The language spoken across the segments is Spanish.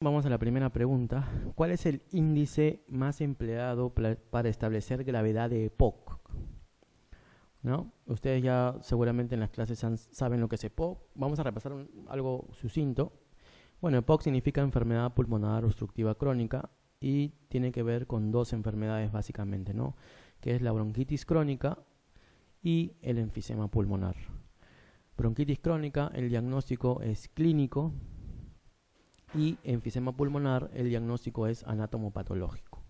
Vamos a la primera pregunta. ¿Cuál es el índice más empleado para establecer gravedad de EPOC? ¿No? Ustedes ya seguramente en las clases saben lo que es EPOC. Vamos a repasar algo sucinto. Bueno, EPOC significa enfermedad pulmonar obstructiva crónica y tiene que ver con dos enfermedades básicamente, ¿no? Que es la bronquitis crónica y el enfisema pulmonar. Bronquitis crónica, el diagnóstico es clínico, y enfisema pulmonar, el diagnóstico es anatomopatológico,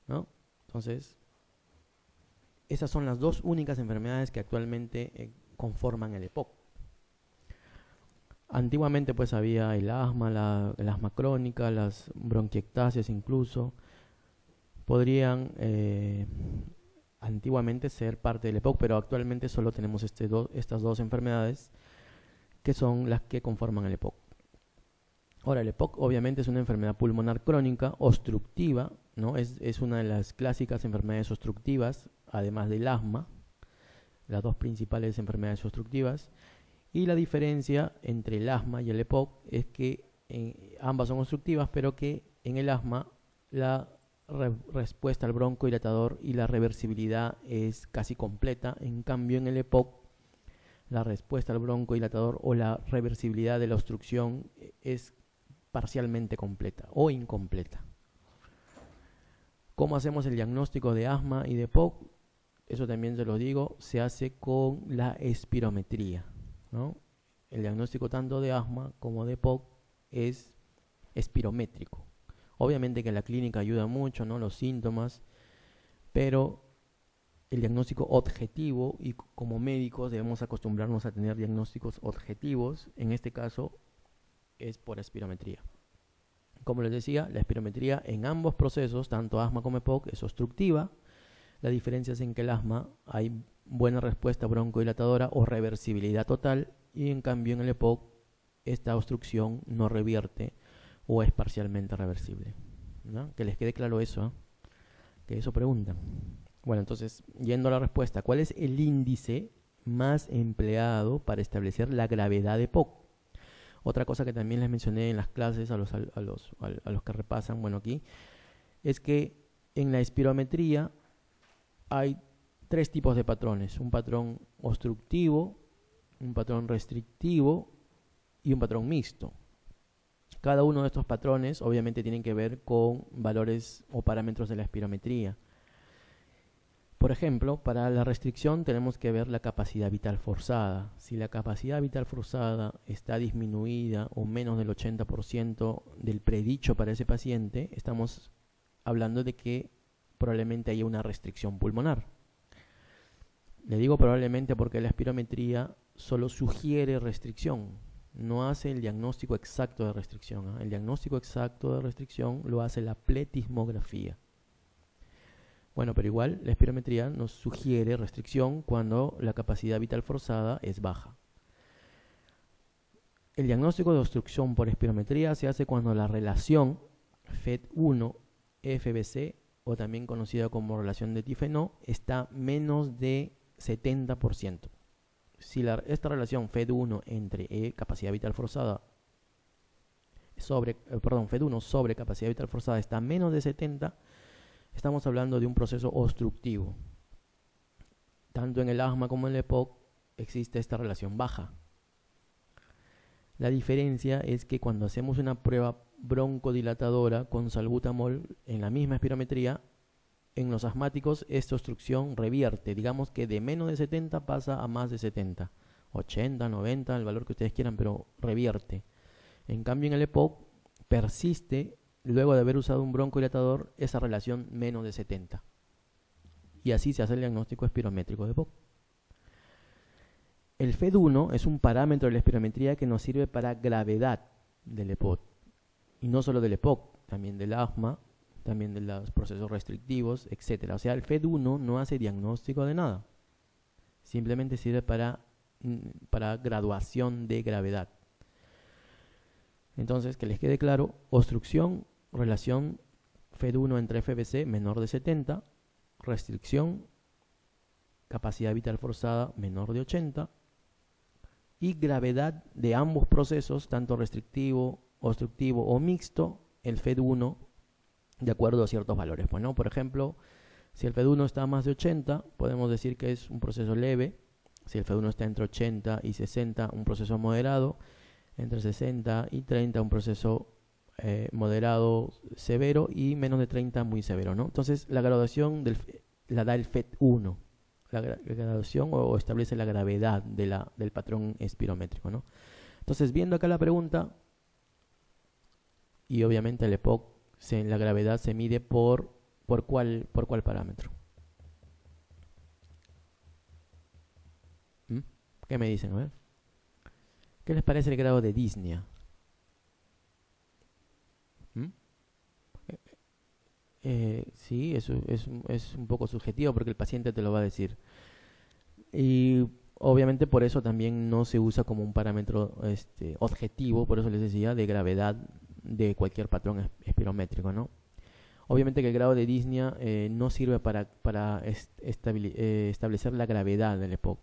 ¿no? Entonces, esas son las dos únicas enfermedades que actualmente conforman el EPOC. Antiguamente pues había el asma, el asma crónica, las bronquiectasias incluso, podrían antiguamente ser parte del EPOC, pero actualmente solo tenemos estas dos enfermedades que son las que conforman el EPOC. Ahora, el EPOC obviamente es una enfermedad pulmonar crónica obstructiva, ¿no? Es una de las clásicas enfermedades obstructivas, además del asma, las dos principales enfermedades obstructivas. Y la diferencia entre el asma y el EPOC es que ambas son obstructivas, pero que en el asma la respuesta al broncodilatador y la reversibilidad es casi completa. En cambio, en el EPOC, la respuesta al broncodilatador o la reversibilidad de la obstrucción es parcialmente completa o incompleta. ¿Cómo hacemos el diagnóstico de asma y de EPOC? Eso también se los digo, se hace con la espirometría, ¿no? El diagnóstico tanto de asma como de EPOC es espirométrico. Obviamente que la clínica ayuda mucho, ¿no? Los síntomas, pero el diagnóstico objetivo, y como médicos debemos acostumbrarnos a tener diagnósticos objetivos, en este caso es por espirometría. Como les decía, la espirometría en ambos procesos, tanto asma como EPOC, es obstructiva. La diferencia es en que el asma hay buena respuesta broncodilatadora o reversibilidad total, y en cambio en el EPOC esta obstrucción no revierte o es parcialmente reversible, ¿no? Que les quede claro eso, ¿eh? Que eso preguntan. Bueno, entonces, yendo a la respuesta, ¿cuál es el índice más empleado para establecer la gravedad de EPOC? Otra cosa que también les mencioné en las clases a los que repasan, bueno, aquí, es que en la espirometría hay tres tipos de patrones: un patrón obstructivo, un patrón restrictivo y un patrón mixto. Cada uno de estos patrones obviamente tienen que ver con valores o parámetros de la espirometría. Por ejemplo, para la restricción tenemos que ver la capacidad vital forzada. Si la capacidad vital forzada está disminuida o menos del 80% del predicho para ese paciente, estamos hablando de que probablemente haya una restricción pulmonar. Le digo probablemente porque la espirometría solo sugiere restricción, no hace el diagnóstico exacto de restricción, ¿eh? El diagnóstico exacto de restricción lo hace la pletismografía. Bueno, pero igual la espirometría nos sugiere restricción cuando la capacidad vital forzada es baja. El diagnóstico de obstrucción por espirometría se hace cuando la relación FED1-FBC, o también conocida como relación de Tiffenot, está menos de 70%. Si esta relación FED1 entre capacidad vital forzada FED1 sobre capacidad vital forzada está menos de 70, estamos hablando de un proceso obstructivo. Tanto en el asma como en el EPOC existe esta relación baja. La diferencia es que cuando hacemos una prueba broncodilatadora con salbutamol en la misma espirometría, en los asmáticos esta obstrucción revierte. Digamos que de menos de 70 pasa a más de 70, 80, 90, el valor que ustedes quieran, pero revierte. En cambio en el EPOC persiste, luego de haber usado un broncodilatador, esa relación menos de 70. Y así se hace el diagnóstico espirométrico de EPOC. El FED1 es un parámetro de la espirometría que nos sirve para gravedad del EPOC. Y no solo del EPOC, también del asma, también de los procesos restrictivos, etc. O sea, el FED1 no hace diagnóstico de nada. Simplemente sirve para graduación de gravedad. Entonces, que les quede claro: obstrucción, relación FED1 entre FBC menor de 70, restricción, capacidad vital forzada menor de 80, y gravedad de ambos procesos, tanto restrictivo obstructivo o mixto el FED1 de acuerdo a ciertos valores. Pues, ¿no? Por ejemplo, si el FED1 está a más de 80, podemos decir que es un proceso leve. Si el FED1 está entre 80 y 60, un proceso moderado. Entre 60 y 30, un proceso moderado severo, y menos de 30 muy severo, ¿no? Entonces la graduación la da el FED1, la graduación o establece la gravedad del patrón espirométrico, ¿no? Entonces, viendo acá la pregunta, y obviamente el EPOC, la gravedad se mide por cuál parámetro. ¿Qué me dicen? A ver. ¿Qué les parece el grado de disnea? Sí, eso es un poco subjetivo porque el paciente te lo va a decir. Y obviamente por eso también no se usa como un parámetro objetivo, por eso les decía, de gravedad de cualquier patrón espirométrico, ¿no? Obviamente que el grado de disnea no sirve para establecer la gravedad del EPOC,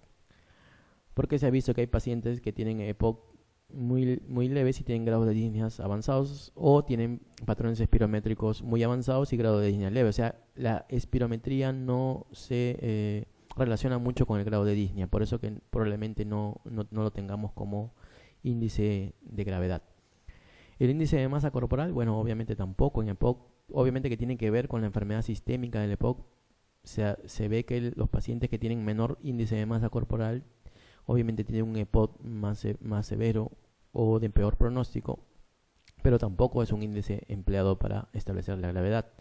porque se ha visto que hay pacientes que tienen EPOC muy leves y tienen grados de disneas avanzados, o tienen patrones espirométricos muy avanzados y grado de disnea leve. O sea, la espirometría no se relaciona mucho con el grado de disnea, por eso que probablemente no lo tengamos como índice de gravedad. El índice de masa corporal, bueno, obviamente tampoco en EPOC, obviamente que tiene que ver con la enfermedad sistémica del EPOC. Se ve que los pacientes que tienen menor índice de masa corporal obviamente tienen un EPOC más severo o de peor pronóstico, pero tampoco es un índice empleado para establecer la gravedad.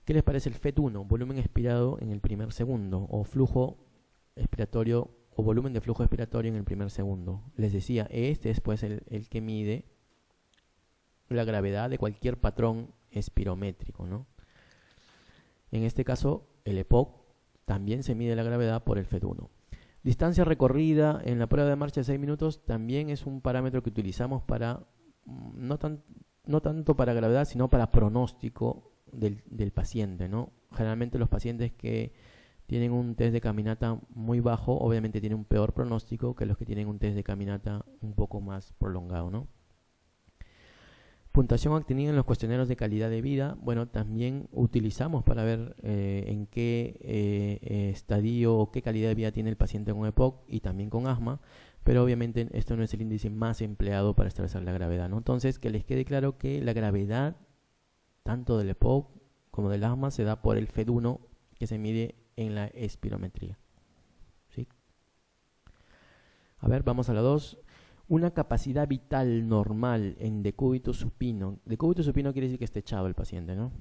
¿Qué les parece el FED1? Volumen expirado en el primer segundo, o flujo expiratorio, o volumen de flujo expiratorio en el primer segundo. Les decía, este es pues el que mide la gravedad de cualquier patrón espirométrico, ¿no? En este caso, el EPOC también se mide la gravedad por el FED1. Distancia recorrida en la prueba de marcha de 6 minutos también es un parámetro que utilizamos para, no tanto para gravedad, sino para pronóstico del paciente, ¿no? Generalmente los pacientes que tienen un test de caminata muy bajo, obviamente tienen un peor pronóstico que los que tienen un test de caminata un poco más prolongado, ¿no? Puntuación obtenida en los cuestionarios de calidad de vida, bueno, también utilizamos para ver en qué estadio o qué calidad de vida tiene el paciente con EPOC y también con asma, pero obviamente esto no es el índice más empleado para establecer la gravedad, ¿no? Entonces, que les quede claro que la gravedad tanto del EPOC como del asma se da por el FED1 que se mide en la espirometría, ¿sí? A ver, vamos a la 2. Una capacidad vital normal en decúbito supino. Decúbito supino quiere decir que esté echado el paciente, ¿no?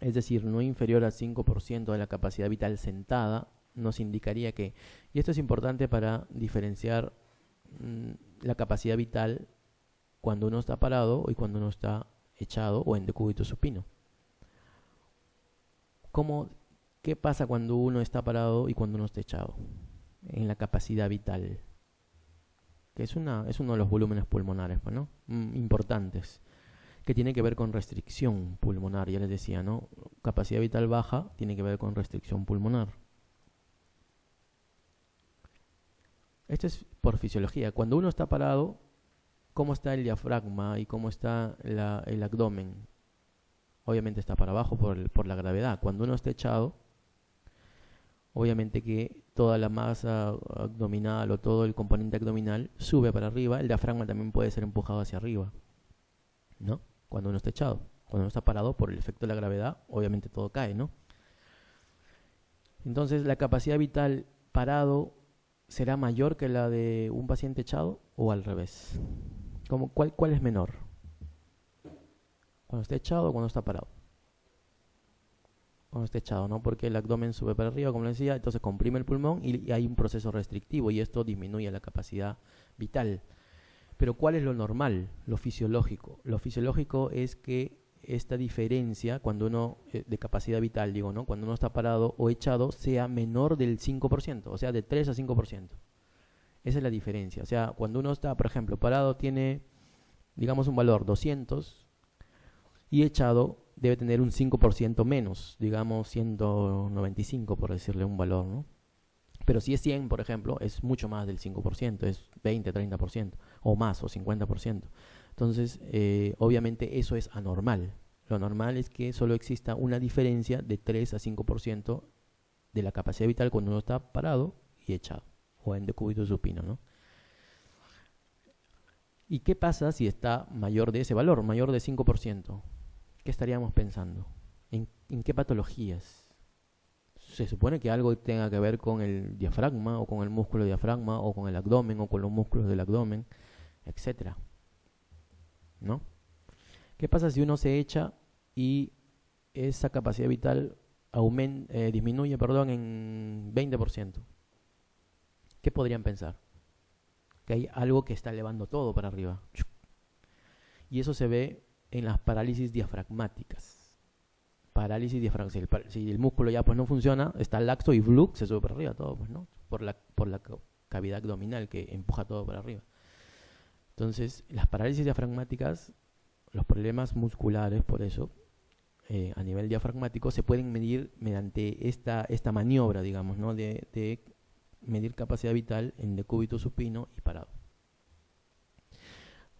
Es decir, no inferior al 5% de la capacidad vital sentada, nos indicaría que, y esto es importante para diferenciar la capacidad vital cuando uno está parado y cuando uno está echado o en decúbito supino. ¿Qué pasa cuando uno está parado y cuando uno está echado? En la capacidad vital, que es uno de los volúmenes pulmonares, ¿no? Importantes, que tiene que ver con restricción pulmonar, ya les decía, ¿no? Capacidad vital baja tiene que ver con restricción pulmonar. Esto es por fisiología. Cuando uno está parado, ¿cómo está el diafragma y cómo está el abdomen? Obviamente está para abajo por la gravedad. Cuando uno está echado, obviamente que toda la masa abdominal o todo el componente abdominal sube para arriba. El diafragma también puede ser empujado hacia arriba, ¿no? Cuando uno está echado. Cuando uno está parado, por el efecto de la gravedad, obviamente todo cae, ¿no? Entonces, ¿la capacidad vital parado será mayor que la de un paciente echado o al revés? ¿Cuál es menor? ¿Cuando está echado o cuando está parado? Cuando está echado, ¿no? Porque el abdomen sube para arriba, como les decía, entonces comprime el pulmón y hay un proceso restrictivo y esto disminuye la capacidad vital. Pero ¿cuál es lo normal? Lo fisiológico. Lo fisiológico es que esta diferencia, cuando uno, de capacidad vital, digo, ¿no? Cuando uno está parado o echado, sea menor del 5%, o sea, de 3 a 5%. Esa es la diferencia. O sea, cuando uno está, por ejemplo, parado tiene, digamos, un valor 200 y echado debe tener un 5% menos, digamos 195 por decirle un valor, ¿no? Pero si es 100, por ejemplo, es mucho más del 5%, es 20, 30%, o más, o 50%. Entonces, obviamente eso es anormal. Lo normal es que solo exista una diferencia de 3 a 5% de la capacidad vital cuando uno está parado y echado, o en decúbito supino, ¿no? ¿Y qué pasa si está mayor de ese valor, mayor de 5%? ¿Qué estaríamos pensando? ¿En qué patologías? Se supone que algo tenga que ver con el diafragma, o con el músculo diafragma, o con el abdomen, o con los músculos del abdomen, etcétera, ¿no? ¿Qué pasa si uno se echa y esa capacidad vital disminuye, en 20%? ¿Qué podrían pensar? Que hay algo que está elevando todo para arriba. Y eso se ve en las parálisis diafragmáticas. Parálisis diafragmática. Si el músculo ya pues no funciona, está laxo y ¡flup! Se sube para arriba todo, pues, ¿no? Por la cavidad abdominal que empuja todo para arriba. Entonces, las parálisis diafragmáticas, los problemas musculares, por eso, a nivel diafragmático, se pueden medir mediante esta maniobra, digamos, ¿no? De medir capacidad vital en decúbito supino y parado.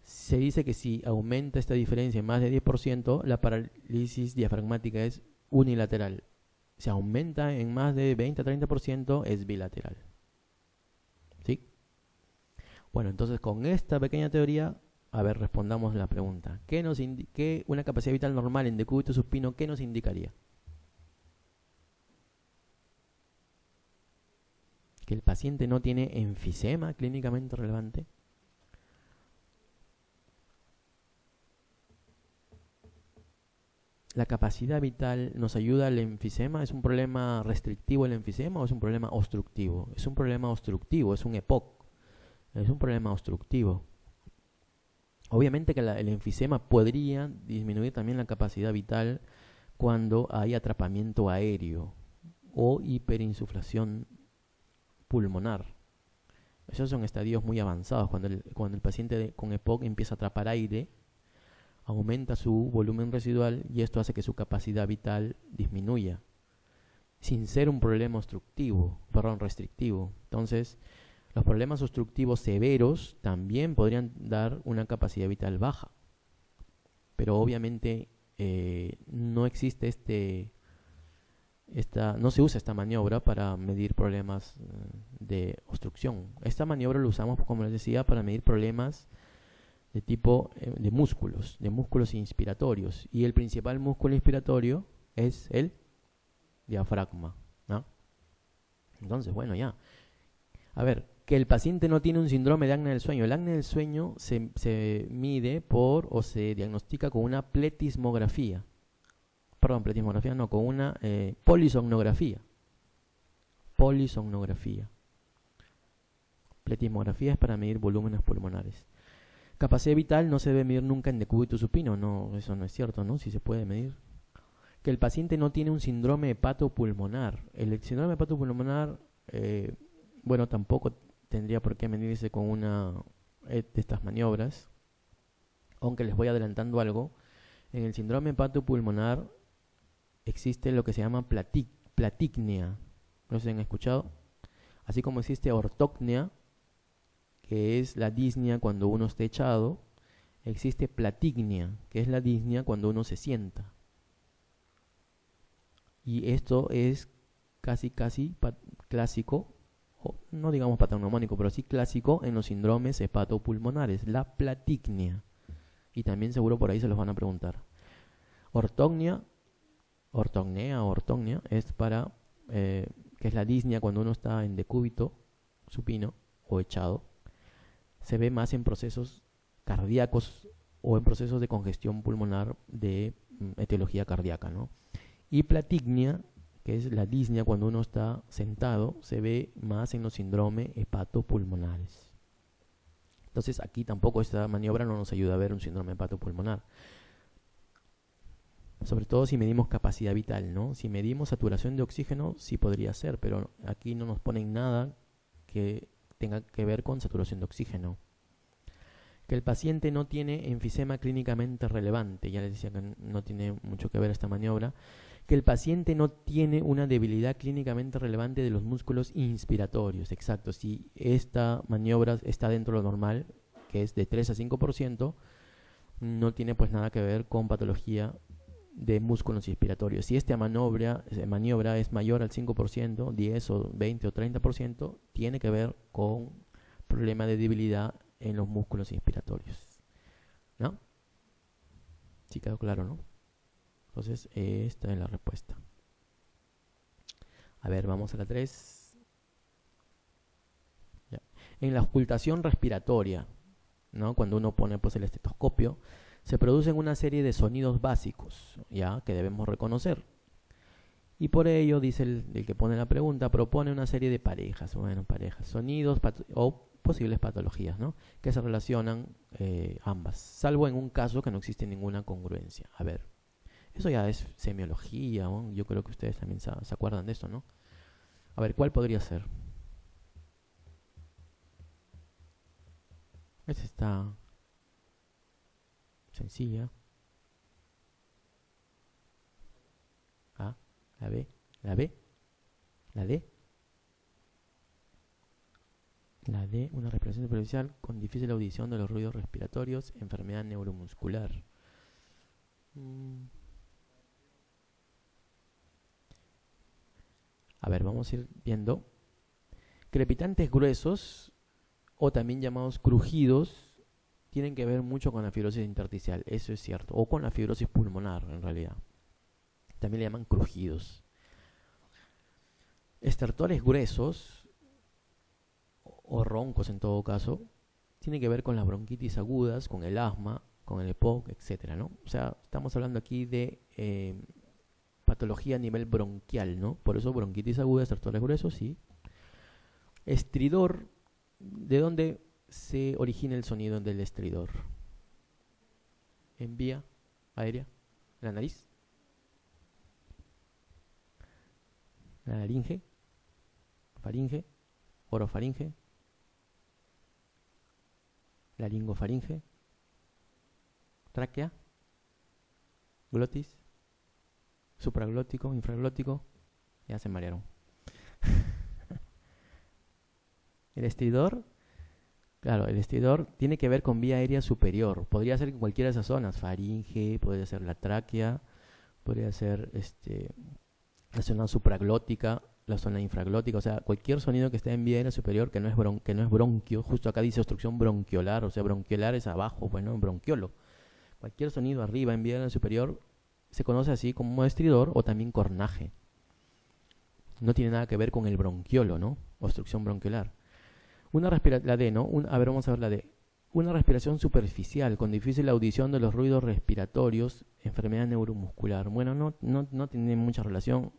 Se dice que si aumenta esta diferencia en más de 10%, la parálisis diafragmática es unilateral. Si aumenta en más de 20-30%, es bilateral. ¿Sí? Bueno, entonces con esta pequeña teoría, a ver, respondamos la pregunta. ¿Qué una capacidad vital normal en decúbito supino, qué nos indicaría? Que el paciente no tiene enfisema clínicamente relevante. ¿La capacidad vital nos ayuda al enfisema? ¿Es un problema restrictivo el enfisema o es un problema obstructivo? Es un problema obstructivo, es un EPOC. Es un problema obstructivo. Obviamente que el enfisema podría disminuir también la capacidad vital cuando hay atrapamiento aéreo o hiperinsuflación pulmonar. Esos son estadios muy avanzados, cuando el paciente con EPOC empieza a atrapar aire, aumenta su volumen residual y esto hace que su capacidad vital disminuya, sin ser un problema restrictivo. Entonces, los problemas obstructivos severos también podrían dar una capacidad vital baja, pero obviamente no existe no se usa esta maniobra para medir problemas de obstrucción. Esta maniobra la usamos, como les decía, para medir problemas de tipo de músculos inspiratorios. Y el principal músculo inspiratorio es el diafragma, ¿no? Entonces, bueno, ya. A ver, que el paciente no tiene un síndrome de apnea del sueño. El apnea del sueño se mide o se diagnostica con una pletismografía. Perdón, pletismografía no, con una polisomnografía. Polisomnografía. Pletismografía es para medir volúmenes pulmonares. Capacidad vital no se debe medir nunca en decúbito supino. No, eso no es cierto, ¿no? Si se puede medir. Que el paciente no tiene un síndrome hepatopulmonar. El síndrome hepatopulmonar, bueno, tampoco tendría por qué medirse con una de estas maniobras. Aunque les voy adelantando algo. En el síndrome hepatopulmonar existe lo que se llama platicnia. ¿No se han escuchado? Así como existe ortognia, que es la disnea cuando uno está echado, existe platicnia, que es la disnea cuando uno se sienta. Y esto es casi clásico, no digamos patognomónico, pero sí clásico en los síndromes hepatopulmonares, la platicnia. Y también seguro por ahí se los van a preguntar. Ortognia es para, que es la disnea cuando uno está en decúbito supino o echado. Se ve más en procesos cardíacos o en procesos de congestión pulmonar de etiología cardíaca, ¿no? Y platicnia, que es la disnea cuando uno está sentado, se ve más en los síndromes hepatopulmonares. Entonces aquí tampoco esta maniobra no nos ayuda a ver un síndrome hepatopulmonar. Sobre todo si medimos capacidad vital, ¿no? Si medimos saturación de oxígeno, sí podría ser, pero aquí no nos ponen nada que tenga que ver con saturación de oxígeno. Que el paciente no tiene enfisema clínicamente relevante, ya les decía que no tiene mucho que ver esta maniobra, que el paciente no tiene una debilidad clínicamente relevante de los músculos inspiratorios, exacto, si esta maniobra está dentro de lo normal, que es de 3 a 5%, no tiene pues nada que ver con patología de músculos inspiratorios. Si esta maniobra es mayor al 5%, 10 o 20 o 30%, tiene que ver con problema de debilidad en los músculos inspiratorios, ¿no? Sí quedó claro, ¿no? Entonces, esta es la respuesta. A ver, vamos a la 3. Ya. En la auscultación respiratoria, ¿no? Cuando uno pone pues, el estetoscopio, se producen una serie de sonidos básicos, ¿ya? Que debemos reconocer. Y por ello, dice el que pone la pregunta, propone una serie de parejas, sonidos o posibles patologías, ¿no? Que se relacionan ambas, salvo en un caso que no existe ninguna congruencia. A ver, eso ya es semiología, ¿no? Yo creo que ustedes también se acuerdan de esto, ¿no? A ver, ¿cuál podría ser? Esta está sencilla. A, la B, la B, la D. La D, una respiración superficial con difícil audición de los ruidos respiratorios, enfermedad neuromuscular. A ver, vamos a ir viendo. Crepitantes gruesos, o también llamados crujidos, tienen que ver mucho con la fibrosis intersticial, eso es cierto, o con la fibrosis pulmonar en realidad. También le llaman crujidos. Estertores gruesos, o roncos en todo caso, tiene que ver con las bronquitis agudas, con el asma, con el EPOC, etcétera, ¿no? O sea, estamos hablando aquí de patología a nivel bronquial, ¿no? Por eso bronquitis aguda, estertores gruesos, sí. Estridor, ¿de dónde se origina el sonido del estridor? En vía aérea, la nariz, la laringe, faringe, orofaringe, laringofaringe, tráquea, glotis, supraglótico, infraglótico. Ya se marearon. El estridor, claro, el estridor tiene que ver con vía aérea superior. Podría ser en cualquiera de esas zonas, faringe, podría ser la tráquea, podría ser la zona supraglótica, la zona infraglótica, o sea, cualquier sonido que esté en vía aérea superior que no es bronquio. Justo acá dice obstrucción bronquiolar, o sea, bronquiolar es abajo, bueno, bronquiolo. Cualquier sonido arriba en vía aérea superior se conoce así como estridor o también cornaje. No tiene nada que ver con el bronquiolo, ¿no? Obstrucción bronquiolar. La D, ¿no? A ver, vamos a ver la D. Una respiración superficial con difícil audición de los ruidos respiratorios, enfermedad neuromuscular. Bueno, no tiene mucha relación.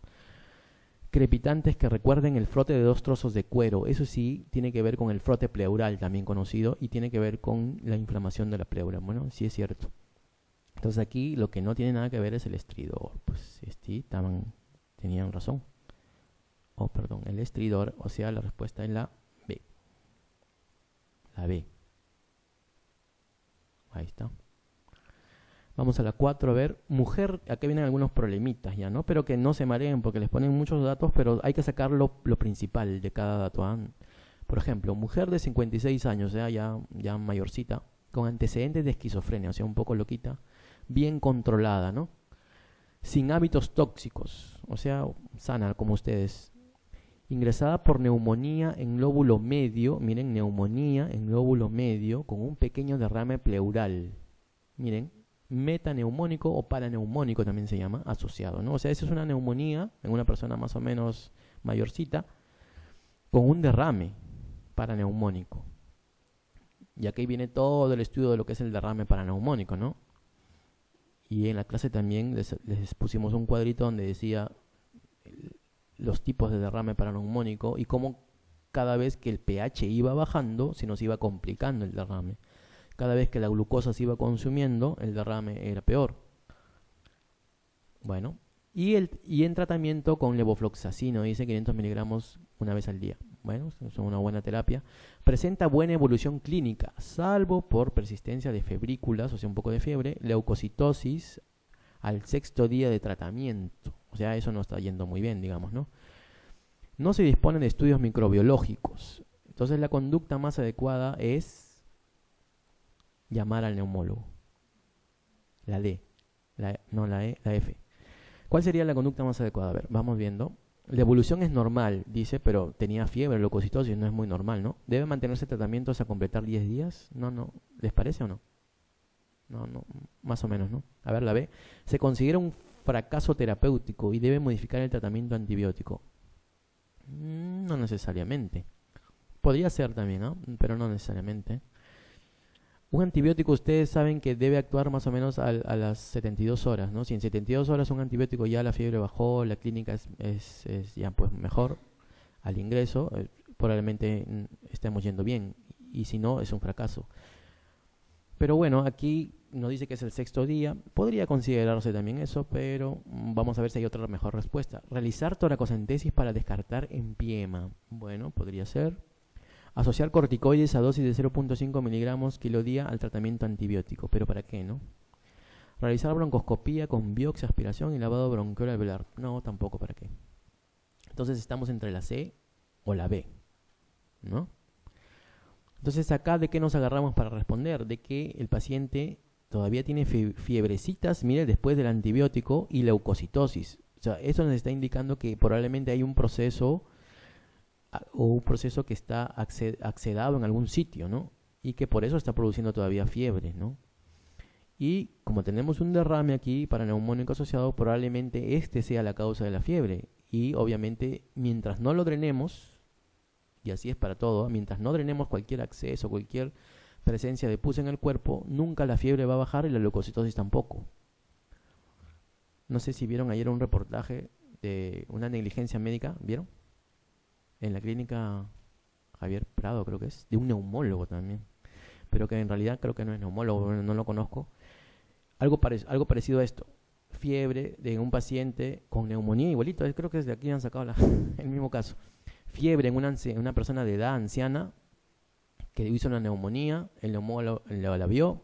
Crepitantes que recuerden el frote de 2 trozos de cuero. Eso sí, tiene que ver con el frote pleural, también conocido, y tiene que ver con la inflamación de la pleura. Bueno, sí es cierto. Entonces aquí lo que no tiene nada que ver es el estridor. Pues sí, tenían razón. Perdón, el estridor, o sea, la respuesta es la B. La B. Ahí está. Vamos a la 4, a ver, mujer, aquí vienen algunos problemitas ya, ¿no? Pero que no se mareen porque les ponen muchos datos, pero hay que sacar lo principal de cada dato, ¿eh? Por ejemplo, mujer de 56 años, ya mayorcita, con antecedentes de esquizofrenia, o sea, un poco loquita, bien controlada, ¿no? Sin hábitos tóxicos, o sea, sana como ustedes. Ingresada por neumonía en lóbulo medio, miren, neumonía en lóbulo medio con un pequeño derrame pleural. Miren, metaneumónico o paraneumónico también se llama, asociado, ¿no? O sea, esa es una neumonía en una persona más o menos mayorcita con un derrame paraneumónico. Y aquí viene todo el estudio de lo que es el derrame paraneumónico, ¿no? Y en la clase también les pusimos un cuadrito donde decía los tipos de derrame paraneumónico y cómo cada vez que el pH iba bajando se nos iba complicando el derrame. Cada vez que la glucosa se iba consumiendo, el derrame era peor. Bueno, y en tratamiento con levofloxacino, dice 500 miligramos una vez al día. Bueno, es una buena terapia. Presenta buena evolución clínica, salvo por persistencia de febrículas, o sea, un poco de fiebre, leucocitosis al 6.º día de tratamiento. O sea, eso no está yendo muy bien, digamos, ¿no? No se disponen de estudios microbiológicos. Entonces la conducta más adecuada es llamar al neumólogo. La D. No la E, la F. ¿Cuál sería la conducta más adecuada? A ver, vamos viendo. La evolución es normal, dice, pero tenía fiebre, leucocitosis, no es muy normal, ¿no? ¿Debe mantenerse tratamiento hasta completar 10 días? No. ¿Les parece o no? No, más o menos, ¿no? A ver, la B. Se considera un fracaso terapéutico y debe modificar el tratamiento antibiótico. No necesariamente. Podría ser también, ¿no? Pero no necesariamente. Un antibiótico, ustedes saben que debe actuar más o menos a las 72 horas, ¿no? Si en 72 horas un antibiótico ya la fiebre bajó, la clínica es ya pues mejor al ingreso, probablemente estemos yendo bien. Y si no, es un fracaso. Pero bueno, aquí nos dice que es el 6.º día. Podría considerarse también eso, pero vamos a ver si hay otra mejor respuesta. Realizar toracocentesis para descartar empiema. Bueno, podría ser. Asociar corticoides a dosis de 0.5 miligramos kilo día al tratamiento antibiótico. ¿Pero para qué, no? Realizar broncoscopía con biopsia, aspiración y lavado bronquial alveolar. No, tampoco para qué. Entonces estamos entre la C o la B, ¿no? Entonces acá de qué nos agarramos para responder, de que el paciente todavía tiene fiebrecitas, mire, después del antibiótico y leucocitosis. O sea, eso nos está indicando que probablemente hay un proceso o un proceso que está accedado en algún sitio, ¿no? Y que por eso está produciendo todavía fiebre, ¿no? Y como tenemos un derrame aquí paraneumónico asociado, probablemente este sea la causa de la fiebre. Y obviamente, mientras no lo drenemos, y así es para todo, mientras no drenemos cualquier acceso, cualquier presencia de pus en el cuerpo, nunca la fiebre va a bajar y la leucocitosis tampoco. No sé si vieron ayer un reportaje de una negligencia médica, ¿vieron? En la clínica Javier Prado, creo que es, de un neumólogo también, pero que en realidad creo que no es neumólogo, no lo conozco. Algo parecido a esto, fiebre de un paciente con neumonía, igualito, creo que desde aquí han sacado el mismo caso. Fiebre en una persona de edad anciana que hizo una neumonía, el neumólogo la vio,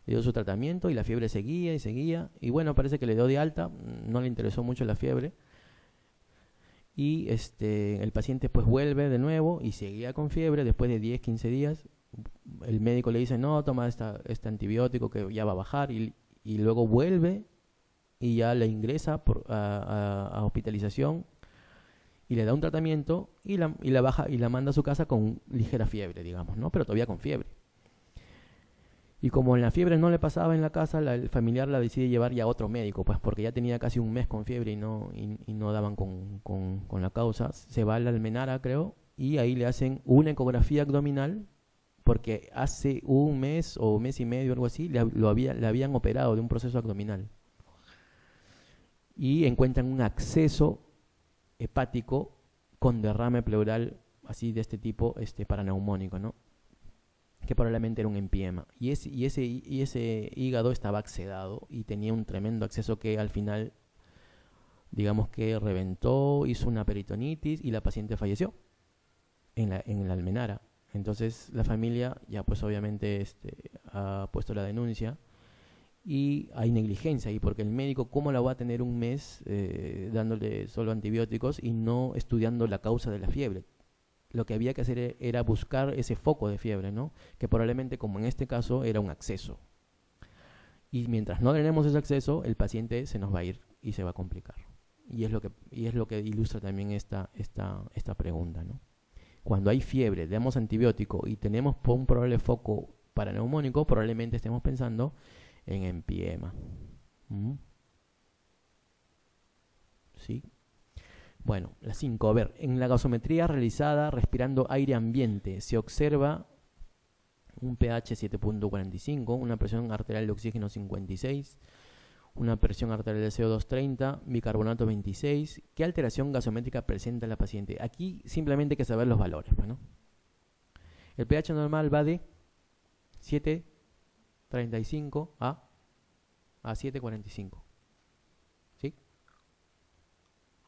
le dio su tratamiento y la fiebre seguía y seguía. Y bueno, parece que le dio de alta, no le interesó mucho la fiebre. Y el paciente pues vuelve de nuevo y seguía con fiebre después de 10, 15 días. El médico le dice, no, toma este antibiótico que ya va a bajar. Y luego vuelve y ya le ingresa a hospitalización y le da un tratamiento y la baja y la manda a su casa con ligera fiebre, digamos, ¿no? Pero todavía con fiebre. Y como en la fiebre no le pasaba en la casa, el familiar la decide llevar ya a otro médico, pues porque ya tenía casi un mes con fiebre y no daban con la causa. Se va a la Almenara, creo, y ahí le hacen una ecografía abdominal, porque hace un mes o un mes y medio, algo así, le habían operado de un proceso abdominal. Y encuentran un acceso hepático con derrame pleural así de este tipo, paraneumónico, ¿no? Que probablemente era un empiema. Y ese hígado estaba accedado y tenía un tremendo acceso que al final, digamos que reventó, hizo una peritonitis y la paciente falleció en la Almenara. Entonces la familia ya pues obviamente ha puesto la denuncia y hay negligencia ahí, porque el médico, ¿cómo la va a tener un mes dándole solo antibióticos y no estudiando la causa de la fiebre? Lo que había que hacer era buscar ese foco de fiebre, ¿no? Que probablemente, como en este caso, era un acceso. Y mientras no tenemos ese acceso, el paciente se nos va a ir y se va a complicar. Y es lo que ilustra también esta pregunta, ¿no? Cuando hay fiebre, damos antibiótico y tenemos un probable foco paraneumónico, probablemente estemos pensando en empiema. ¿Sí? Bueno, la 5. A ver, en la gasometría realizada respirando aire ambiente se observa un pH 7.45, una presión arterial de oxígeno 56, una presión arterial de CO2 30, bicarbonato 26. ¿Qué alteración gasométrica presenta la paciente? Aquí simplemente hay que saber los valores, ¿no? El pH normal va de 7.35 a 7.45. ¿Sí?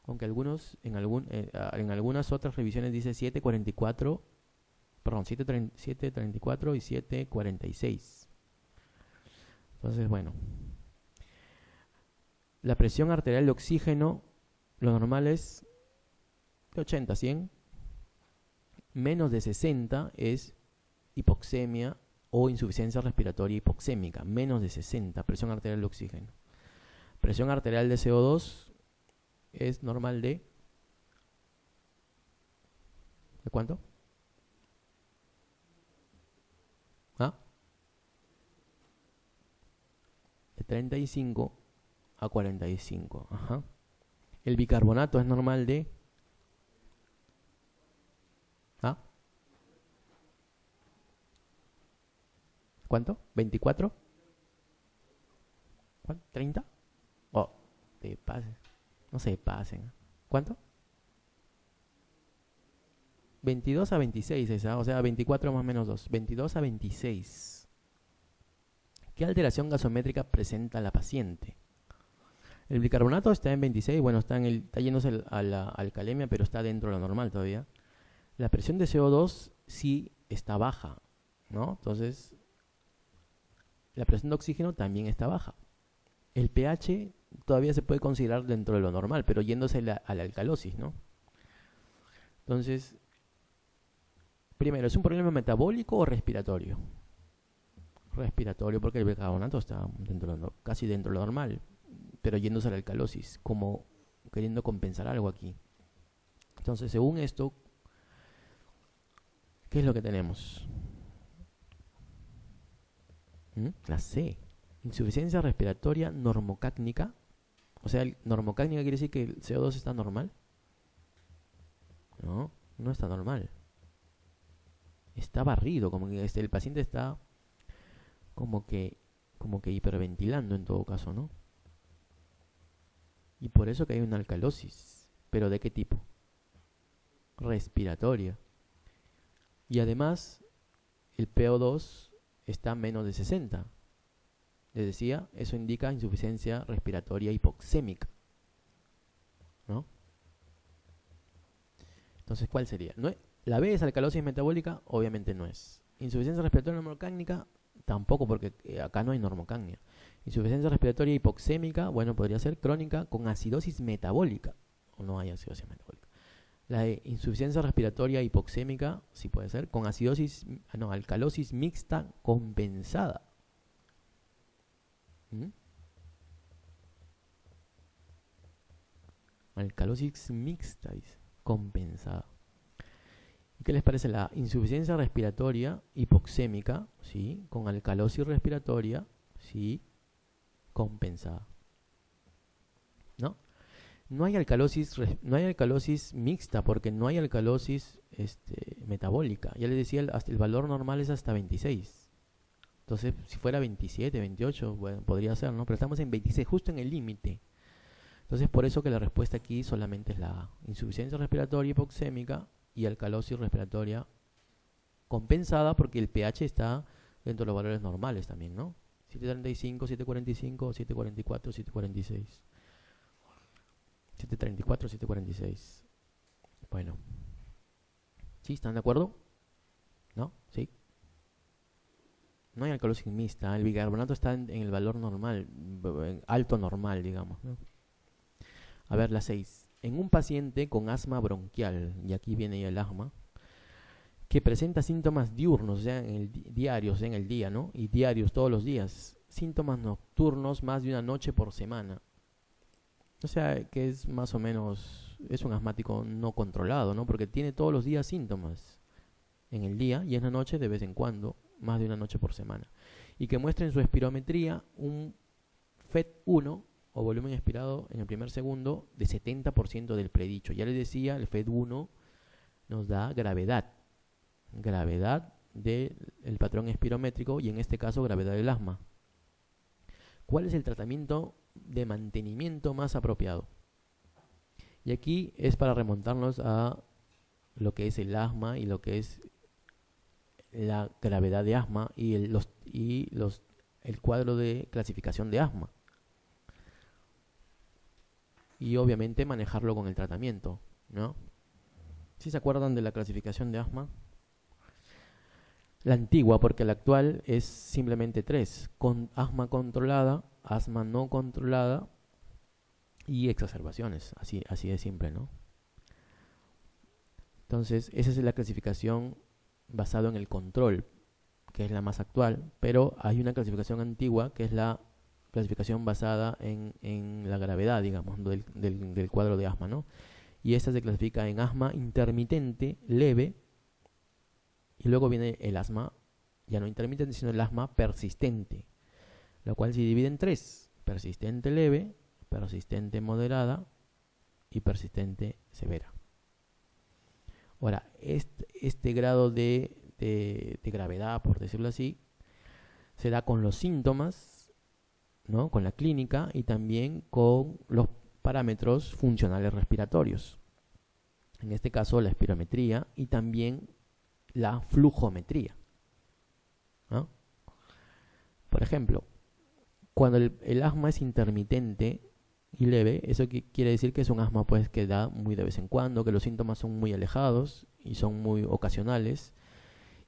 Aunque en algunas otras revisiones dice 744, perdón, 734 y 746. Entonces, bueno, la presión arterial de oxígeno, lo normal es de 80 a 100, menos de 60 es hipoxemia o insuficiencia respiratoria hipoxémica, menos de 60, presión arterial de oxígeno. Presión arterial de CO2 es normal ¿de cuánto? ¿Ah? De 35 a 45. Ajá. El bicarbonato es normal de ¿ah? ¿Cuánto? ¿24? ¿Cuánto? ¿30? Oh, te pasen. No se pasen. ¿Cuánto? 22 a 26 esa, o sea, 24 más menos 2. 22 a 26. ¿Qué alteración gasométrica presenta la paciente? El bicarbonato está en 26, bueno, está yéndose a la alcalemia, pero está dentro de lo normal todavía. La presión de CO2 sí está baja, ¿no? Entonces, la presión de oxígeno también está baja. El pH todavía se puede considerar dentro de lo normal, pero yéndose a la alcalosis, ¿no? Entonces, primero, ¿es un problema metabólico o respiratorio? Respiratorio, porque el bicarbonato está casi dentro de lo normal, pero yéndose a la alcalosis, como queriendo compensar algo aquí. Entonces, según esto, ¿qué es lo que tenemos? La C. Insuficiencia respiratoria normocácnica. O sea, normocácnica quiere decir que el CO2 está normal. No, no está normal. Está barrido, como que el paciente está como que hiperventilando en todo caso, ¿no? Y por eso que hay una alcalosis. ¿Pero de qué tipo? Respiratoria. Y además, el PO2 está menos de 60. Les decía, eso indica insuficiencia respiratoria hipoxémica, ¿no? Entonces, ¿cuál sería? ¿No es? La B es alcalosis metabólica, obviamente no es. Insuficiencia respiratoria normocácnica, tampoco, porque acá no hay normocagnia. Insuficiencia respiratoria hipoxémica, bueno, podría ser crónica con acidosis metabólica, o no hay acidosis metabólica. La de insuficiencia respiratoria hipoxémica, sí puede ser, con alcalosis mixta compensada. Alcalosis mixta, dice, compensada. ¿Qué les parece la insuficiencia respiratoria hipoxémica, sí, con alcalosis respiratoria, sí, compensada? ¿No? No hay alcalosis mixta porque no hay alcalosis metabólica. Ya les decía, el valor normal es hasta 26. Entonces, si fuera 27, 28, bueno, podría ser, ¿no? Pero estamos en 26, justo en el límite. Entonces, por eso que la respuesta aquí solamente es la A. Insuficiencia respiratoria hipoxémica y alcalosis respiratoria compensada porque el pH está dentro de los valores normales también, ¿no? 735, 745, 744, 746. 734, 746. Bueno. ¿Sí? ¿Están de acuerdo? ¿No? ¿Sí? No hay alcalosis mixta. El bicarbonato está en el valor normal, en alto normal, digamos, ¿no? A ver, la 6. En un paciente con asma bronquial, y aquí viene ya el asma, que presenta síntomas diurnos, o sea, diarios en el día, ¿no? Y diarios todos los días. Síntomas nocturnos más de una noche por semana. O sea, que es más o menos, es un asmático no controlado, ¿no? Porque tiene todos los días síntomas en el día y en la noche de vez en cuando, más de una noche por semana. Y que muestra en su espirometría un FET1 o volumen expirado en el primer segundo de 70% del predicho. Ya les decía, el FET1 nos da gravedad del patrón espirométrico y en este caso gravedad del asma. ¿Cuál es el tratamiento de mantenimiento más apropiado? Y aquí es para remontarnos a lo que es el asma y lo que es la gravedad de asma y el cuadro de clasificación de asma. y obviamente manejarlo con el tratamiento, ¿no? ¿Sí se acuerdan de la clasificación de asma? La antigua, porque la actual es simplemente tres: con asma controlada, asma no controlada y exacerbaciones, así de simple, ¿no? Entonces, esa es la clasificación basada en el control, que es la más actual, pero hay una clasificación antigua que es la clasificación basada en la gravedad, digamos, del cuadro de asma, ¿no? Y esta se clasifica en asma intermitente, leve, y luego viene el asma, ya no intermitente, sino el asma persistente, la cual se divide en tres: persistente leve, persistente moderada y persistente severa. Ahora, este grado de gravedad, por decirlo así, se da con los síntomas, ¿no? Con la clínica y también con los parámetros funcionales respiratorios. En este caso, la espirometría y también la flujometría, ¿no? Por ejemplo, cuando el asma es intermitente y leve, eso quiere decir que es un asma pues que da muy de vez en cuando, que los síntomas son muy alejados y son muy ocasionales.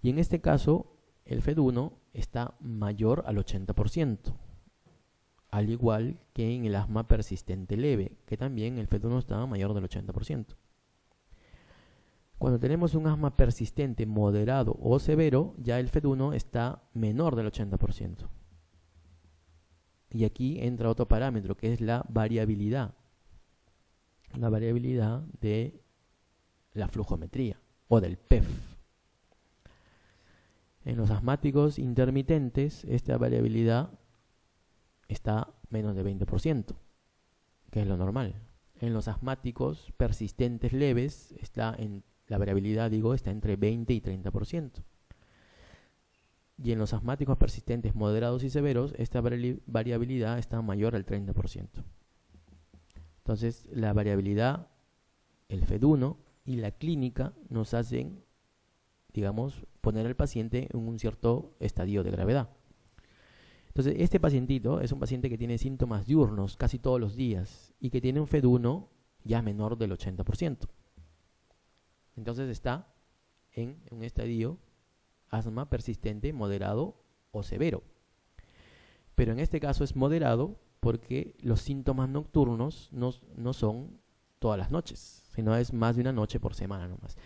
Y en este caso, el FED1 está mayor al 80%, al igual que en el asma persistente leve, que también el FED1 está mayor del 80%. Cuando tenemos un asma persistente, moderado o severo, ya el FED1 está menor del 80%. Y aquí entra otro parámetro, que es la variabilidad. La variabilidad de la flujometría o del PEF. En los asmáticos intermitentes, esta variabilidad está menos de 20%, que es lo normal. En los asmáticos persistentes leves, la variabilidad, está entre 20 y 30%. Y en los asmáticos persistentes moderados y severos, esta variabilidad está mayor al 30%. Entonces, la variabilidad, el FED1 y la clínica nos hacen, digamos, poner al paciente en un cierto estadio de gravedad. Entonces, este pacientito es un paciente que tiene síntomas diurnos casi todos los días y que tiene un FED1 ya menor del 80%. Entonces está en un estadio asma persistente, moderado o severo. Pero en este caso es moderado porque los síntomas nocturnos no son todas las noches, sino es más de una noche por semana nomás.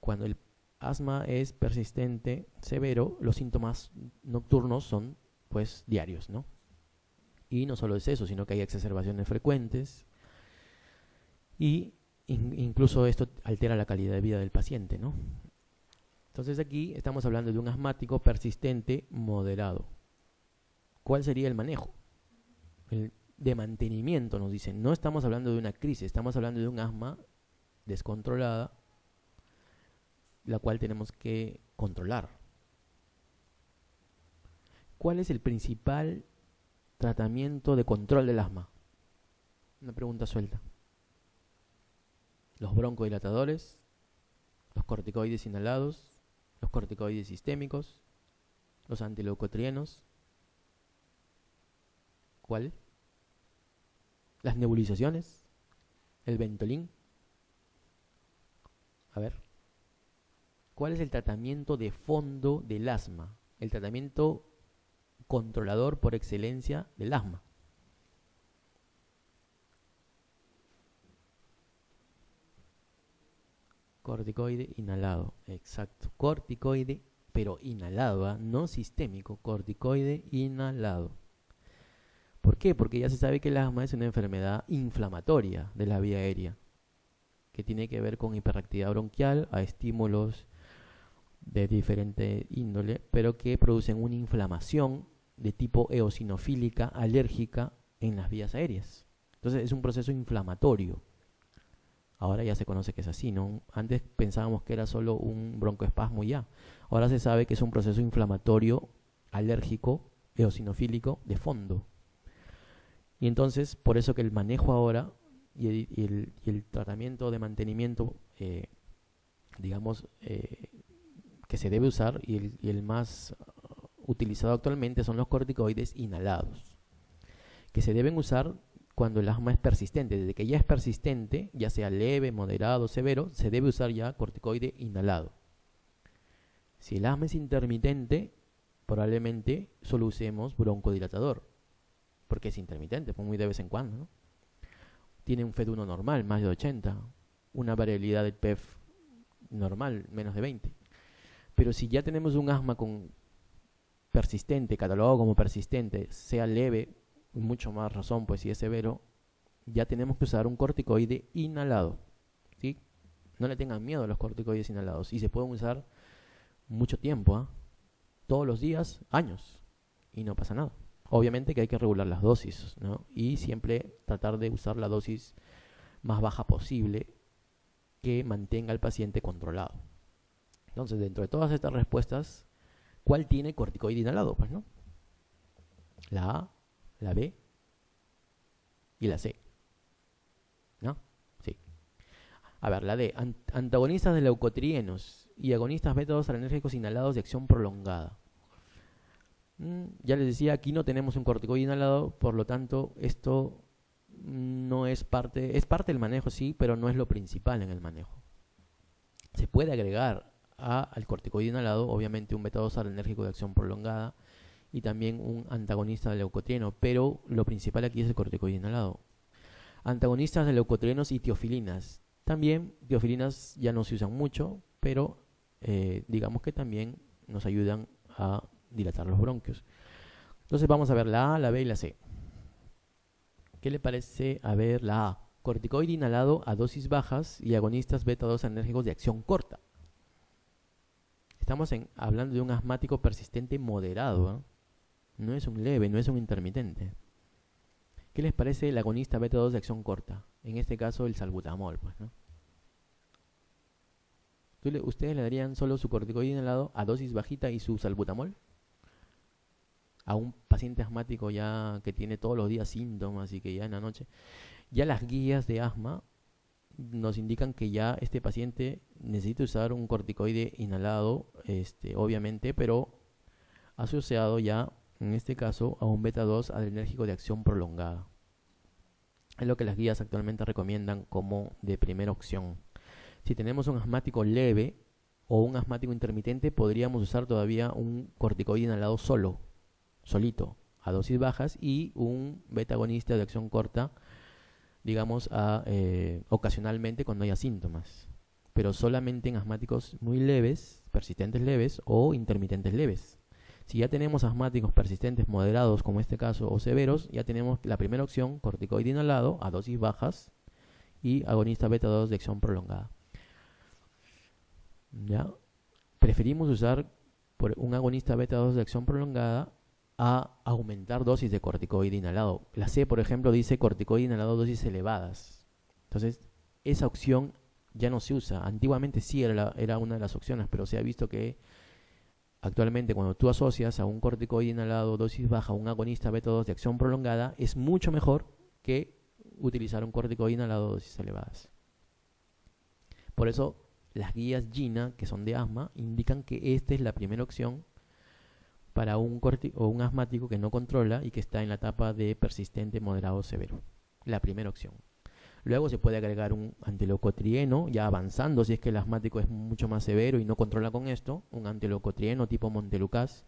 Cuando el asma es persistente, severo, los síntomas nocturnos son pues diarios, ¿no? Y no solo es eso, sino que hay exacerbaciones frecuentes y incluso esto altera la calidad de vida del paciente, ¿no? Entonces aquí estamos hablando de un asmático persistente moderado. ¿Cuál sería el manejo? El de mantenimiento, nos dicen. No estamos hablando de una crisis, estamos hablando de un asma descontrolada, la cual tenemos que controlar. ¿Cuál es el principal tratamiento de control del asma? Una pregunta suelta. Los broncodilatadores, los corticoides inhalados, los corticoides sistémicos, los antileucotrienos. ¿Cuál? Las nebulizaciones, el Ventolin. A ver, ¿cuál es el tratamiento de fondo del asma? El tratamiento controlador por excelencia del asma. Corticoide inhalado, exacto. Corticoide, pero inhalado, ¿eh? No sistémico, corticoide inhalado. ¿Por qué? Porque ya se sabe que el asma es una enfermedad inflamatoria de la vía aérea, que tiene que ver con hiperactividad bronquial a estímulos de diferente índole, pero que producen una inflamación de tipo eosinofílica alérgica en las vías aéreas. Entonces es un proceso inflamatorio. Ahora ya se conoce que es así, ¿no? Antes pensábamos que era solo un broncoespasmo y ya. Ahora se sabe que es un proceso inflamatorio alérgico eosinofílico de fondo. Y entonces, por eso que el manejo ahora y el tratamiento de mantenimiento, digamos, que se debe usar y el más utilizado actualmente son los corticoides inhalados, que se deben usar cuando el asma es persistente. Desde que ya es persistente, ya sea leve, moderado, severo, se debe usar ya corticoide inhalado. Si el asma es intermitente, probablemente solo usemos broncodilatador, porque es intermitente, pues muy de vez en cuando, ¿no? Tiene un FED1 normal, más de 80, una variabilidad del PEF normal, menos de 20. Pero si ya tenemos un asma con persistente, catalogado como persistente, sea leve, mucho más razón, pues si es severo, ya tenemos que usar un corticoide inhalado, ¿sí? No le tengan miedo a los corticoides inhalados, y se pueden usar mucho tiempo, ¿eh? Todos los días, años, y no pasa nada. Obviamente que hay que regular las dosis, ¿no? Y siempre tratar de usar la dosis más baja posible que mantenga al paciente controlado. Entonces, dentro de todas estas respuestas, ¿cuál tiene corticoide inhalado? Pues, ¿no? La A, la B y la C, ¿no? Sí. A ver, la D, antagonistas de leucotrienos y agonistas beta-2 alergénicos inhalados de acción prolongada. Ya les decía, aquí no tenemos un corticoide inhalado, por lo tanto, esto no es parte del manejo, sí, pero no es lo principal en el manejo. Se puede agregar al corticoide inhalado, obviamente, un beta-2 alergénico de acción prolongada y también un antagonista de leucotrieno, pero lo principal aquí es el corticoide inhalado. Antagonistas de leucotrienos y tiofilinas. También tiofilinas ya no se usan mucho, pero digamos que también nos ayudan a dilatar los bronquios. Entonces vamos a ver la A, la B y la C. ¿Qué le parece a ver la A? Corticoide inhalado a dosis bajas y agonistas beta-2 enérgicos de acción corta. Estamos hablando de un asmático persistente moderado, ¿eh? No es un leve, no es un intermitente. ¿Qué les parece el agonista beta-2 de acción corta? En este caso el salbutamol, pues, ¿no? ¿Ustedes le darían solo su corticoide inhalado a dosis bajita y su salbutamol? A un paciente asmático ya que tiene todos los días síntomas y que ya en la noche. Ya las guías de asma nos indican que ya este paciente necesita usar un corticoide inhalado, obviamente, pero asociado ya, en este caso, a un beta-2 adrenérgico de acción prolongada. Es lo que las guías actualmente recomiendan como de primera opción. Si tenemos un asmático leve o un asmático intermitente, podríamos usar todavía un corticoide inhalado solito, a dosis bajas, y un beta-agonista de acción corta, digamos, ocasionalmente cuando haya síntomas, pero solamente en asmáticos muy leves, persistentes leves o intermitentes leves. Si ya tenemos asmáticos persistentes moderados, como este caso, o severos, ya tenemos la primera opción, corticoide inhalado a dosis bajas y agonista beta-2 de acción prolongada. ¿Ya? Preferimos usar un agonista beta-2 de acción prolongada a aumentar dosis de corticoide inhalado. La C, por ejemplo, dice corticoide inhalado dosis elevadas. Entonces, esa opción ya no se usa. Antiguamente sí era una de las opciones, pero se ha visto que actualmente cuando tú asocias a un corticoide inhalado dosis baja a un agonista beta-2 de acción prolongada, es mucho mejor que utilizar un corticoide inhalado dosis elevadas. Por eso, las guías GINA, que son de asma, indican que esta es la primera opción para un asmático que no controla y que está en la etapa de persistente, moderado o severo. La primera opción. Luego se puede agregar un antileucotrieno, ya avanzando, si es que el asmático es mucho más severo y no controla con esto, un antileucotrieno tipo Montelukast.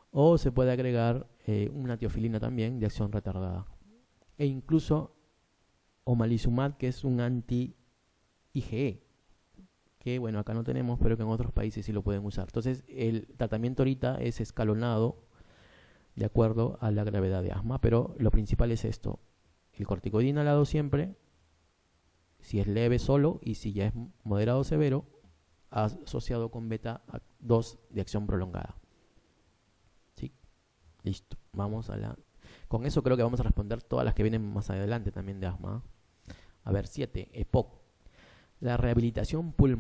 O se puede agregar una tiofilina también de acción retardada. E incluso omalizumab, que es un anti-IgE, que bueno, acá no tenemos, pero que en otros países sí lo pueden usar. Entonces, el tratamiento ahorita es escalonado de acuerdo a la gravedad de asma, pero lo principal es esto: el corticoide inhalado siempre, si es leve solo, y si ya es moderado o severo, asociado con beta-2 de acción prolongada. ¿Sí? Listo. Vamos a con eso creo que vamos a responder todas las que vienen más adelante también de asma. A ver, 7. EPOC. La rehabilitación pulmonar